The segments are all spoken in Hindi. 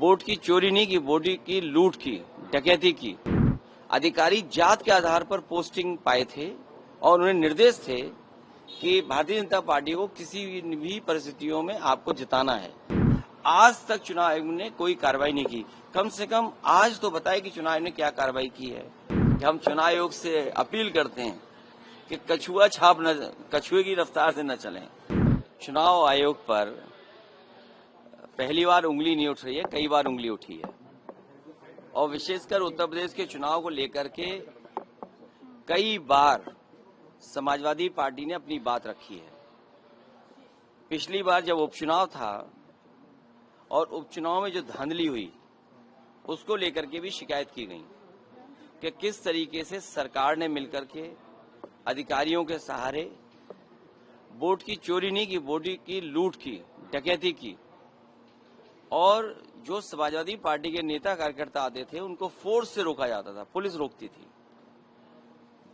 वोट की चोरी नहीं की, वोट की लूट की, डकैती की। अधिकारी जात के आधार पर पोस्टिंग पाए थे और उन्हें निर्देश थे कि भारतीय जनता पार्टी को किसी भी परिस्थितियों में आपको जिताना है। आज तक चुनाव आयोग ने कोई कार्रवाई नहीं की। कम से कम आज तो बताए कि चुनाव आयोग ने क्या कार्रवाई की है। कि हम चुनाव आयोग से अपील करते हैं कि कछुए की रफ्तार से न चलें। चुनाव आयोग पर पहली बार उंगली नहीं उठ रही है, कई बार उंगली उठी है और विशेषकर उत्तर प्रदेश के चुनाव को लेकर के कई बार समाजवादी पार्टी ने अपनी बात रखी है। पिछली बार जब उपचुनाव था और उपचुनाव में जो धांधली हुई उसको लेकर के भी शिकायत की गई कि किस तरीके से सरकार ने मिलकर के अधिकारियों के सहारे वोट की चोरी नहीं की, वोट की लूट की, डकैती की और जो समाजवादी पार्टी के नेता कार्यकर्ता आते थे उनको फोर्स से रोका जाता था, पुलिस रोकती थी।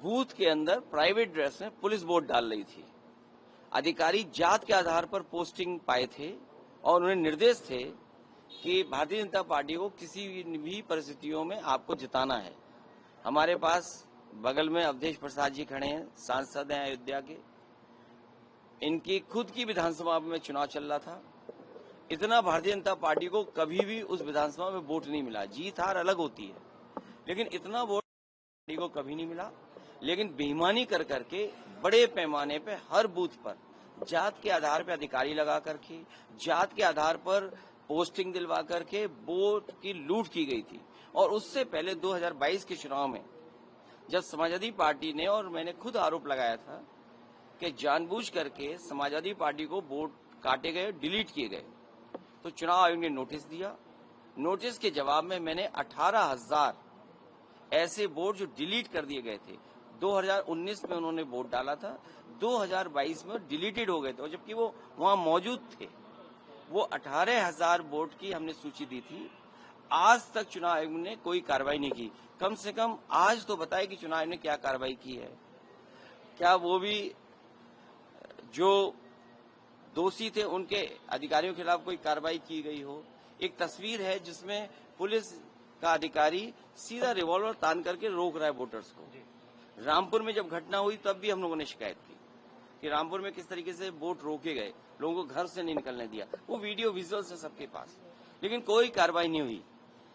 बूथ के अंदर प्राइवेट ड्रेस में पुलिस वोट डाल रही थी। अधिकारी जात के आधार पर पोस्टिंग पाए थे और उन्हें निर्देश थे कि भारतीय जनता पार्टी को किसी भी परिस्थितियों में आपको जिताना है। हमारे पास बगल में अवधेश प्रसाद जी खड़े हैं, सांसद हैं अयोध्या के। इनकी खुद की विधानसभा में चुनाव चल रहा था। इतना भारतीय जनता पार्टी को कभी भी उस विधानसभा में वोट नहीं मिला। जीत हार अलग होती है, लेकिन इतना वोट पार्टी को कभी नहीं मिला। लेकिन बेईमानी कर करके बड़े पैमाने पे हर बूथ पर जात के आधार पर अधिकारी लगा करके, जात के आधार पर पोस्टिंग दिलवा करके वोट की लूट की गई थी। और उससे पहले 2022 के चुनाव में जब समाजवादी पार्टी ने, और मैंने खुद आरोप लगाया था कि जानबूझ करके समाजवादी पार्टी को वोट काटे गए, डिलीट किए गए, तो चुनाव आयोग ने नोटिस दिया। नोटिस के जवाब में मैंने 18,000 ऐसे वोट जो डिलीट कर दिए गए थे, 2019 में उन्होंने वोट डाला था, 2022 में डिलीटेड हो गए थे, जबकि वो वहां मौजूद थे। वो 18,000 वोट की हमने सूची दी थी। आज तक चुनाव आयोग ने कोई कार्रवाई नहीं की। कम से कम आज तो बताए कि चुनाव आयोग ने क्या कार्रवाई की है। क्या वो भी जो दोषी थे उनके अधिकारियों के खिलाफ कोई कार्रवाई की गई हो। एक तस्वीर है जिसमें पुलिस का अधिकारी सीधा रिवॉल्वर तान करके रोक रहा है वोटर्स को। रामपुर में जब घटना हुई तब भी हम लोगों ने शिकायत की कि रामपुर में किस तरीके से वोट रोके गए, लोगों को घर से नहीं निकलने दिया। वो वीडियो विजुअल्स है सबके पास, लेकिन कोई कार्रवाई नहीं हुई।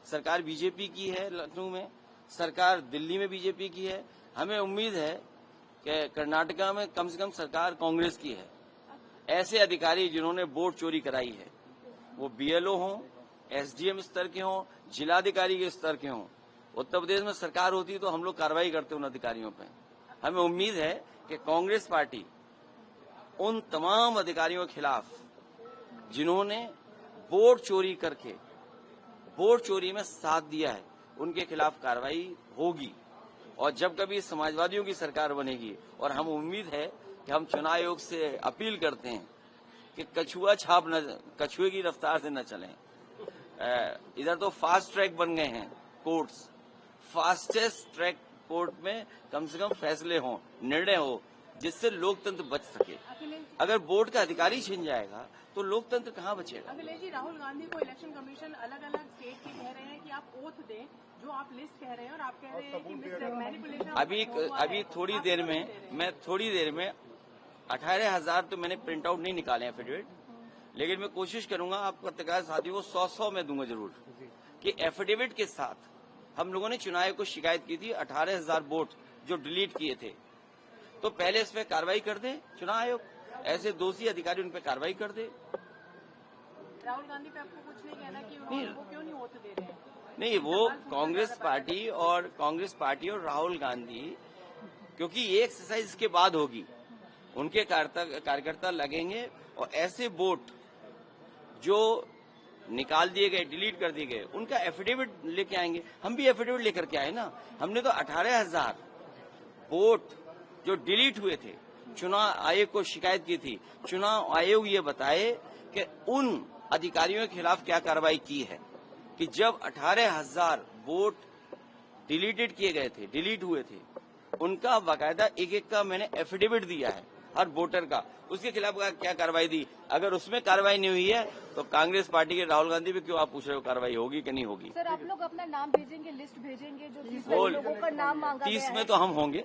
सरकार बीजेपी की है लखनऊ में, सरकार दिल्ली में बीजेपी की है। हमें उम्मीद है कि कर्नाटका में कम से कम सरकार कांग्रेस की है। ऐसे अधिकारी जिन्होंने वोट चोरी कराई है, वो बीएलओ हों, एसडीएम स्तर के हों, जिलाधिकारी के स्तर के हों, उत्तर प्रदेश में सरकार होती तो हम लोग कार्रवाई करते उन अधिकारियों पर। हमें उम्मीद है कि कांग्रेस पार्टी उन तमाम अधिकारियों के खिलाफ जिन्होंने वोट चोरी करके वोट चोरी में साथ दिया है, उनके खिलाफ कार्रवाई होगी। और जब कभी समाजवादियों की सरकार बनेगी, और हम उम्मीद है कि हम चुनाव आयोग से अपील करते हैं कि कछुए की रफ्तार से न चलें। इधर तो फास्ट ट्रैक बन गए हैं कोर्ट्स। फास्टेस्ट ट्रैक कोर्ट में कम से कम फैसले हों, निर्णय हो, जिससे लोकतंत्र बच सके। अगर वोट का अधिकारी छिन जाएगा तो लोकतंत्र कहाँ बचेगा। अखिलेश जी, राहुल गांधी को इलेक्शन कमीशन अलग अलग स्टेट के कह रहे हैं कि आप ओथ दें, जो आप लिस्ट कह रहे हैं, और आप कह रहे हैं कि मैनिपुलेशन। अभी थोड़ी देर में 18,000 तो मैंने प्रिंट आउट नहीं निकाले एफिडेविट, लेकिन मैं कोशिश करूंगा आप पत्रकार साथियों को 100 में दूंगा जरूर कि एफिडेविट के साथ हम लोगों ने चुनाव आयोग को शिकायत की थी 18,000 वोट जो डिलीट किए थे। तो पहले इस पे कार्रवाई कर दे चुनाव आयोग, ऐसे दोषी अधिकारी उन पे कार्रवाई कर दे। राहुल गांधी पे आपको कुछ नहीं कहना कि वो क्यों नहीं वोट दे रहे हैं? नहीं, वो कांग्रेस पार्टी और राहुल गांधी, क्योंकि ये एक्सरसाइज इसके बाद होगी, उनके कार्यकर्ता लगेंगे और ऐसे वोट जो निकाल दिए गए, डिलीट कर दिए गए, उनका एफिडेविट लेके आएंगे। हम भी एफिडेविट लेकर के आए ना। हमने तो 18,000 वोट जो डिलीट हुए थे चुनाव आयोग को शिकायत की थी। चुनाव आयोग ये बताए कि उन अधिकारियों के खिलाफ क्या कार्रवाई की है कि जब 18,000 वोट डिलीटेड किए गए थे, डिलीट हुए थे, उनका बाकायदा एक एक का मैंने एफिडेविट दिया है हर वोटर का, उसके खिलाफ क्या कार्रवाई दी? अगर उसमें कार्रवाई नहीं हुई है तो कांग्रेस पार्टी के राहुल गांधी पे क्यों आप पूछ रहे हो कार्रवाई होगी कि नहीं होगी? सर, आप लोग अपना नाम भेजेंगे, लिस्ट भेजेंगे जो 30 लोगों का नाम मांगा गया 30 है? में तो हम होंगे।